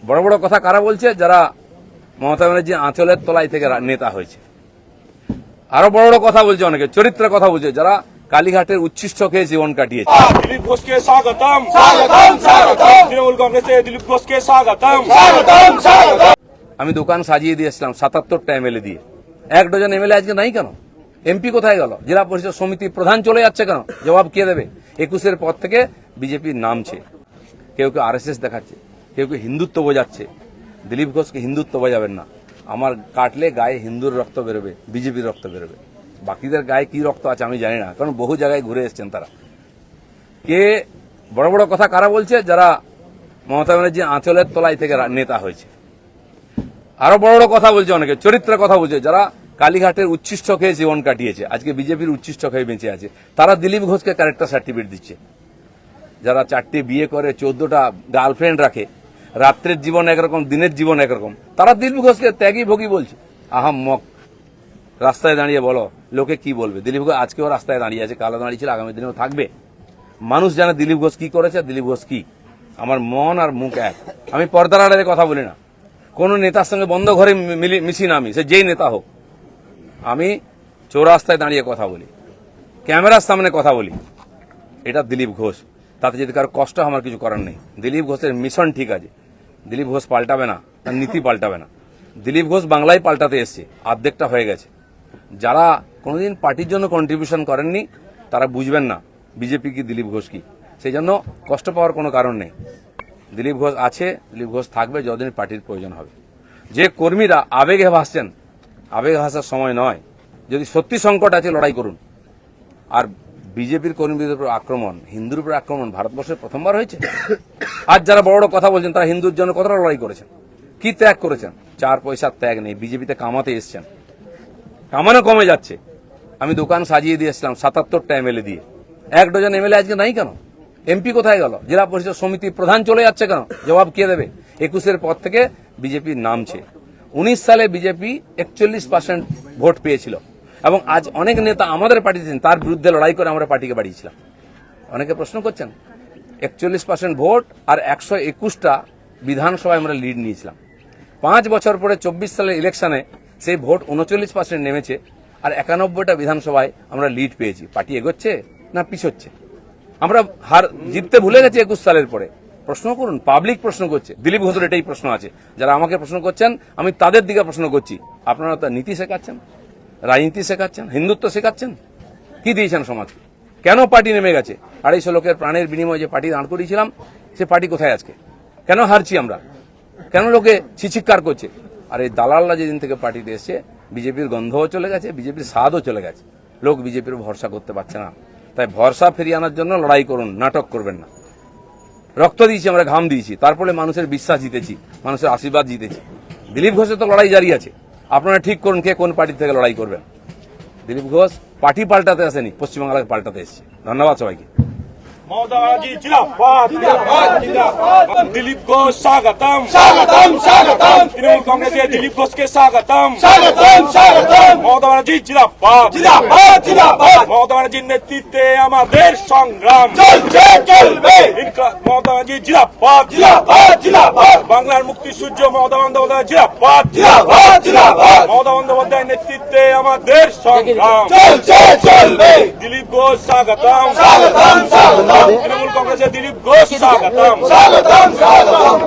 বড় বড় কথা কারা বলছে? যারা মমতা ব্যানার্জি আঁচলের তলায় থেকে নেতা হয়েছে। আরো বড় বড় কথা বলছে, অনেকে চরিত্রের কথা বলছে, যারা কালীঘাটের উচ্ছিষ্ট খেয়ে জীবন কাটিয়েছে। দিলীপ ঘোষকে স্বাগতম, স্বাগতম, স্বাগতম। তৃণমূল কংগ্রেসে দিলীপ ঘোষকে স্বাগতম, স্বাগতম, স্বাগতম। আমি দোকান সাজিয়ে দিয়েছিলাম 77টা এমএলএ দিয়ে। 1 ডজন এমএলএ আজকে নাই কেন? এমপি কোথায় গেল? জেলা পরিষদ সমিতি প্রধান চলে যাচ্ছে কেন? জবাব কে দেবে? 21-এর পর থেকে বিজেপির নামছে, কেউ কেউ আরএসএস দেখাচ্ছে, কেউ কেউ হিন্দুত্ব বোঝাচ্ছে। দিলীপ ঘোষকে হিন্দুত্ব বোঝাবেন না। আমার কাটলে গায়ে হিন্দুর রক্ত বেরোবে, বিজেপির রক্ত বেরোবে। বাকিদের গায়ে কি রক্ত আছে আমি জানি না, কারণ বহু জায়গায় ঘুরে এসছেন তারা। কে বড় বড় কথা কারা বলছে? যারা মমতা ব্যানার্জি আঁচলের তলায় থেকে নেতা হয়েছে। আরো বড় বড় কথা বলছে, অনেকে চরিত্রের কথা বলছে, যারা কালীঘাটের উচ্ছিষ্ট খেয়ে জীবন কাটিয়েছে, আজকে বিজেপির উচ্ছিষ্ট খেয়ে বেঁচে আছে। তারা দিলীপ ঘোষকে ক্যারেক্টার সার্টিফিকেট দিচ্ছে। যারা 4টে বিয়ে করে, 14টা গার্লফ্রেন্ড রাখে, রাত্রের জীবন একরকম, দিনের জীবন একরকম, তারা দিলীপ ঘোষকে ত্যাগী ভোগী বলছে। আহাম্মক। রাস্তায় দাঁড়িয়ে বলো, লোকে কি বলবে? দিলীপ ঘোষ আজকেও রাস্তায় দাঁড়িয়ে আছে, কালো দাঁড়িয়েছিল, আগামী দিনেও থাকবে। মানুষ জানে দিলীপ ঘোষ কি করেছে, দিলীপ ঘোষ কি। আমার মন আর মুখ এক। আমি পর্দার আড়ালে কথা বলি না। কোন নেতার সঙ্গে বন্ধ ঘরে মিশি না, আমি সে যেই নেতা হোক। আমি চৌরাস্তায় দাঁড়িয়ে কথা বলি, ক্যামেরার সামনে কথা বলি। এটা দিলীপ ঘোষ। তাতে যদি কারো কষ্ট আমার কিছু করার নেই। দিলীপ ঘোষের মিশন ঠিক আছে, দিলীপ ঘোষ পাল্টাবে না, তার নীতি পাল্টাবে না। দিলীপ ঘোষ বাংলায় পাল্টাতে এসছে, অর্ধেকটা হয়ে গেছে। যারা কোনোদিন পার্টির জন্য কন্ট্রিবিউশন করেননি তারা বুঝবেন না বিজেপি কি, দিলীপ ঘোষ কি। সেই জন্য কষ্ট পাওয়ার কোনো কারণ নেই। দিলীপ ঘোষ আছে, দিলীপ ঘোষ থাকবে যতদিন পার্টির প্রয়োজন হবে। যে কর্মীরা আবেগে ভাসছেন, আবেগে ভাসার সময় নয়। যদি সত্যি সংকট আছে লড়াই করুন। আর বিজেপির কর্মীদের উপর আক্রমণ, হিন্দুর উপর আক্রমণ ভারতবর্ষে প্রথমবার হয়েছে। আজ যারা বড় বড় কথা বলছেন তারা হিন্দুর জন্য কতটা লড়াই করেছেন, কি ত্যাগ করেছেন? 4 পয়সার ত্যাগ নেই। বিজেপিতে কামাতে এসছেন, কামানো কমে যাচ্ছে। আমি দোকান সাজিয়ে দিয়েছিলাম 77টা এমএলএ দিয়ে। 1 ডজন এমএলএ আজকে নাই কেন? এমপি কোথায় গেল? জেলা পরিষদ সমিতি প্রধান চলে যাচ্ছে কেন? জবাব কে দেবে? 21-এর পর থেকে বিজেপির নামছে। 19 সালে বিজেপি 41% ভোট পেয়েছিল, এবং আজ অনেক নেতা আমাদের পার্টিতে তার বিরুদ্ধে লড়াই করে আমরা পার্টিকে বাড়িয়েছিলাম। অনেকে প্রশ্ন করছেন, 41% ভোট আর 121টা বিধানসভায় আমরা লিড নিয়েছিলাম। 5 বছর পরে 24 সালের ইলেকশনে সেই ভোট 39% নেমেছে, আর 91টা বিধানসভায় আমরা লিড পেয়েছি। পার্টি এগোচ্ছে না পিছোচ্ছে? আমরা জিততে ভুলে গেছি 21 সালের পরে। প্রশ্ন করুন, পাবলিক প্রশ্ন করছে। দিলীপ ঘোষের এটাই প্রশ্ন আছে। যারা আমাকে প্রশ্ন করছেন আমি তাদের দিকে প্রশ্ন করছি। আপনারা তো নীতি শেখাচ্ছেন, রাজনীতি শেখাচ্ছেন, হিন্দুত্ব শেখাচ্ছেন, কি দিয়েছেন সমাজকে? কেন পার্টি নেমে গেছে? 250 লোকের প্রাণের বিনিময়ে যে পার্টি দাঁড় করিয়েছিলাম, সে পার্টি কোথায় আজকে? কেন হারছি আমরা? কেন লোকে চিৎকার করছে? আর এই দালালরা যেদিন থেকে পার্টিতে এসছে, বিজেপির গন্ধও চলে গেছে, বিজেপির স্বাদও চলে গেছে। লোক বিজেপির ভরসা করতে পারছে না। তাই ভরসা ফিরিয়ে আনার জন্য লড়াই করুন, নাটক করবেন না। রক্ত দিয়েছি আমরা, ঘাম দিয়েছি, তারপরে মানুষের বিশ্বাস জিতেছি, মানুষের আশীর্বাদ জিতেছি। দিলীপ ঘোষের তো লড়াই জারি আছে। আপনারা ঠিক করুন কে কোন পার্টি থেকে লড়াই করবেন। দিলীপ ঘোষ পার্টি পাল্টাতে আসেনি, পশ্চিমবাংলাকে পাল্টাতে এসেছে। ধন্যবাদ সবাইকে। মমতা ব্যানার্জি জিন্দাবাদ, জিন্দাবাদ, জিন্দাবাদ। দিলীপ ঘোষ স্বাগতম, স্বাগতম, স্বাগতম। তৃণমূল কংগ্রেসে দিলীপ ঘোষকে স্বাগতম, স্বাগতম, স্বাগতম। মমতা ব্যানার্জি জিন্দাবাদ, জিন্দাবাদ, জিন্দাবাদ। মমতা ব্যানার্জির নেতৃত্বে আমাদের সংগ্রাম চলছে, চলবে। মমতা ব্যানার্জি জিন্দাবাদ, জিন্দাবাদ, জিন্দাবাদ। বাংলার মুক্তি সূর্য মমতা বন্দ্যোপাধ্যায় জিন্দাবাদ, জিন্দাবাদ, জিন্দাবাদ। মমতা বন্দ্যোপাধ্যায়ের নেতৃত্বে আমাদের সংগ্রাম চলছে, চলবে। দিলীপ ঘোষ স্বাগতম, স্বাগতম, স্বাগতম। তৃণমূল কংগ্রেসের দিলীপ ঘোষ স্বাগতম, স্বাগতম, স্বাগতম।